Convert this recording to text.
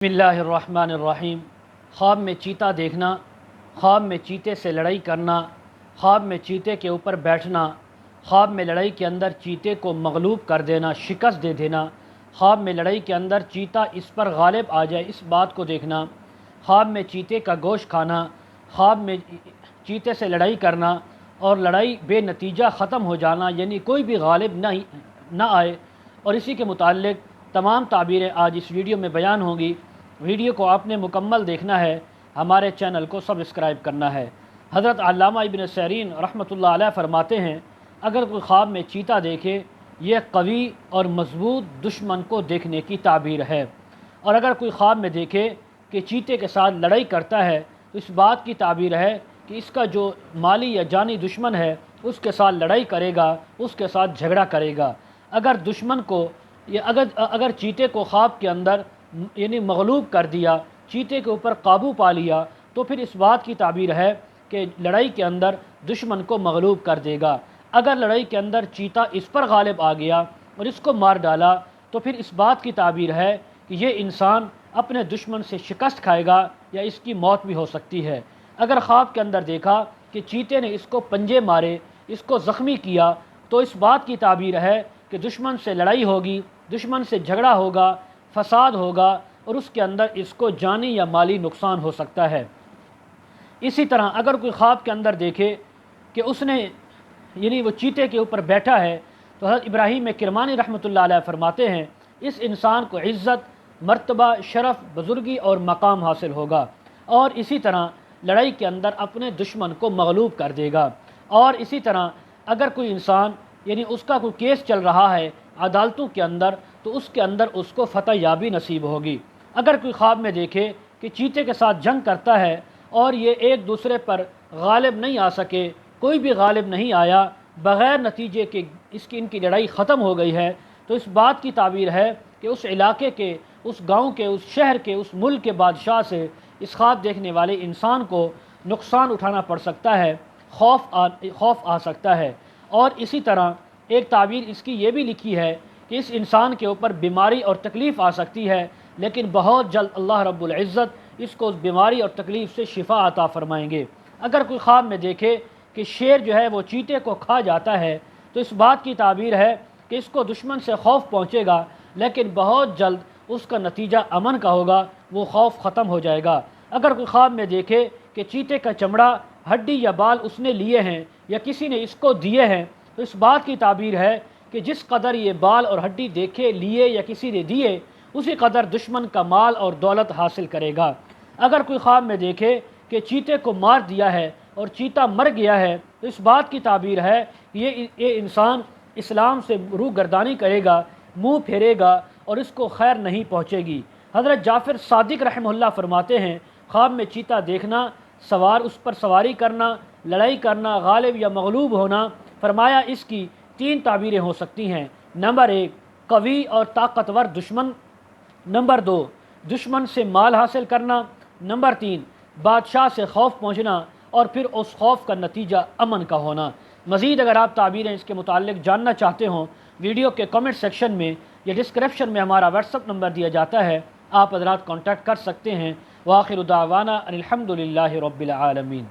बिस्मिल्लाहिर्रहमानिर्रहीम। ख्वाब में चीता देखना, ख्वाब में चीते से लड़ाई करना, ख्वाब में चीते के ऊपर बैठना, ख्वाब में लड़ाई के अंदर चीते को मगलूब कर देना, शिकस्त दे देना, ख्वाब में लड़ाई के अंदर चीता इस पर गालिब आ जाए, इस बात को देखना, ख्वाब में चीते का गोश्त खाना, ख्वाब में चीते से लड़ाई करना और लड़ाई बेनतीजा ख़त्म हो जाना, यानी कोई भी गालिब ना आए। और इसी के मुताल्लिक़ तमाम ताबीरें आज इस वीडियो में बयान होंगी। वीडियो को आपने मुकम्मल देखना है, हमारे चैनल को सब्सक्राइब करना है। हज़रत अल्लामा इब्न सीरीन रहमतुल्लाह अलैह फरमाते हैं, अगर कोई ख्वाब में चीता देखे, यह कवी और मजबूत दुश्मन को देखने की ताबीर है। और अगर कोई ख्वाब में देखे कि चीते के साथ लड़ाई करता है, तो इस बात की ताबीर है कि इसका जो माली या जानी दुश्मन है उसके साथ लड़ाई करेगा, उसके साथ झगड़ा करेगा। अगर दुश्मन को या अगर चीते को ख्वाब के अंदर यानी मगलूब कर दिया, चीते के ऊपर काबू पा लिया, तो फिर इस बात की ताबीर है कि लड़ाई के अंदर दुश्मन को मगलूब कर देगा। अगर लड़ाई के अंदर चीता इस पर गालिब आ गया और इसको मार डाला, तो फिर इस बात की ताबीर है कि ये इंसान अपने दुश्मन से शिकस्त खाएगा या इसकी मौत भी हो सकती है। अगर ख्वाब के अंदर देखा कि चीते ने इसको पंजे मारे, इसको ज़ख्मी किया, तो इस बात की ताबीर है कि दुश्मन से लड़ाई होगी, दुश्मन से झगड़ा होगा, फसाद होगा और उसके अंदर इसको जानी या माली नुकसान हो सकता है। इसी तरह अगर कोई ख्वाब के अंदर देखे कि उसने यानी वो चीते के ऊपर बैठा है, तो हज़रत इब्राहीम किरमानी रहमतुल्लाह अलैह फरमाते हैं, इस इंसान को इज़्ज़त, मर्तबा, शरफ़, बुज़ुर्गी और मकाम हासिल होगा और इसी तरह लड़ाई के अंदर अपने दुश्मन को मगलूब कर देगा। और इसी तरह अगर कोई इंसान यानी उसका कोई केस चल रहा है अदालतों के अंदर, तो उसके अंदर उसको फ़तह याबी नसीब होगी। अगर कोई ख्वाब में देखे कि चीते के साथ जंग करता है और ये एक दूसरे पर गालिब नहीं आ सके, कोई भी गालिब नहीं आया, बग़ैर नतीजे के इनकी लड़ाई ख़त्म हो गई है, तो इस बात की ताबीर है कि उस इलाके के, उस गाँव के, उस शहर के, उस मुल्क के बादशाह से इस ख्वाब देखने वाले इंसान को नुकसान उठाना पड़ सकता है, खौफ आ सकता है। और इसी तरह एक ताबीर इसकी ये भी लिखी है कि इस इंसान के ऊपर बीमारी और तकलीफ़ आ सकती है, लेकिन बहुत जल्द अल्लाह रब्बुल इज़्ज़त इसको उस बीमारी और तकलीफ़ से शिफा अता फ़रमाएंगे। अगर कोई ख्वाब में देखे कि शेर जो है वो चीते को खा जाता है, तो इस बात की ताबीर है कि इसको दुश्मन से खौफ पहुँचेगा, लेकिन बहुत जल्द उसका नतीजा अमन का होगा, वो खौफ ख़त्म हो जाएगा। अगर कोई ख्वाब में देखे कि चीते का चमड़ा, हड्डी या बाल उसने लिए हैं या किसी ने इसको दिए हैं, तो इस बात की ताबीर है कि जिस कदर ये बाल और हड्डी देखे, लिए या किसी ने दिए, उसी कदर दुश्मन का माल और दौलत हासिल करेगा। अगर कोई ख्वाब में देखे कि चीते को मार दिया है और चीता मर गया है, तो इस बात की ताबीर है कि ये इंसान इस्लाम से रूह गर्दानी करेगा, मुँह फेरेगा और इसको खैर नहीं पहुँचेगी। हज़रत जाफ़र सादिक रहमतुल्लाह फरमाते हैं, ख्वाब में चीता देखना, उस पर सवारी करना, लड़ाई करना, गालिब या मगलूब होना, फरमाया इसकी 3 ताबीरें हो सकती हैं। नंबर 1, कवी और ताकतवर दुश्मन। नंबर 2, दुश्मन से माल हासिल करना। नंबर 3, बादशाह से खौफ पहुँचना और फिर उस खौफ का नतीजा अमन का होना। मज़ीद अगर आप ताबीरें इसके मुताल्लिक़ जानना चाहते हों, वीडियो के कमेंट सेक्शन में या डिस्क्रिप्शन में हमारा व्हाट्सअप नंबर दिया जाता है, आप हज़रात कॉन्टैक्ट कर सकते हैं। व आखिर दावाना अनिल हम्दुलिल्लाहि रब्बिल आलमीन।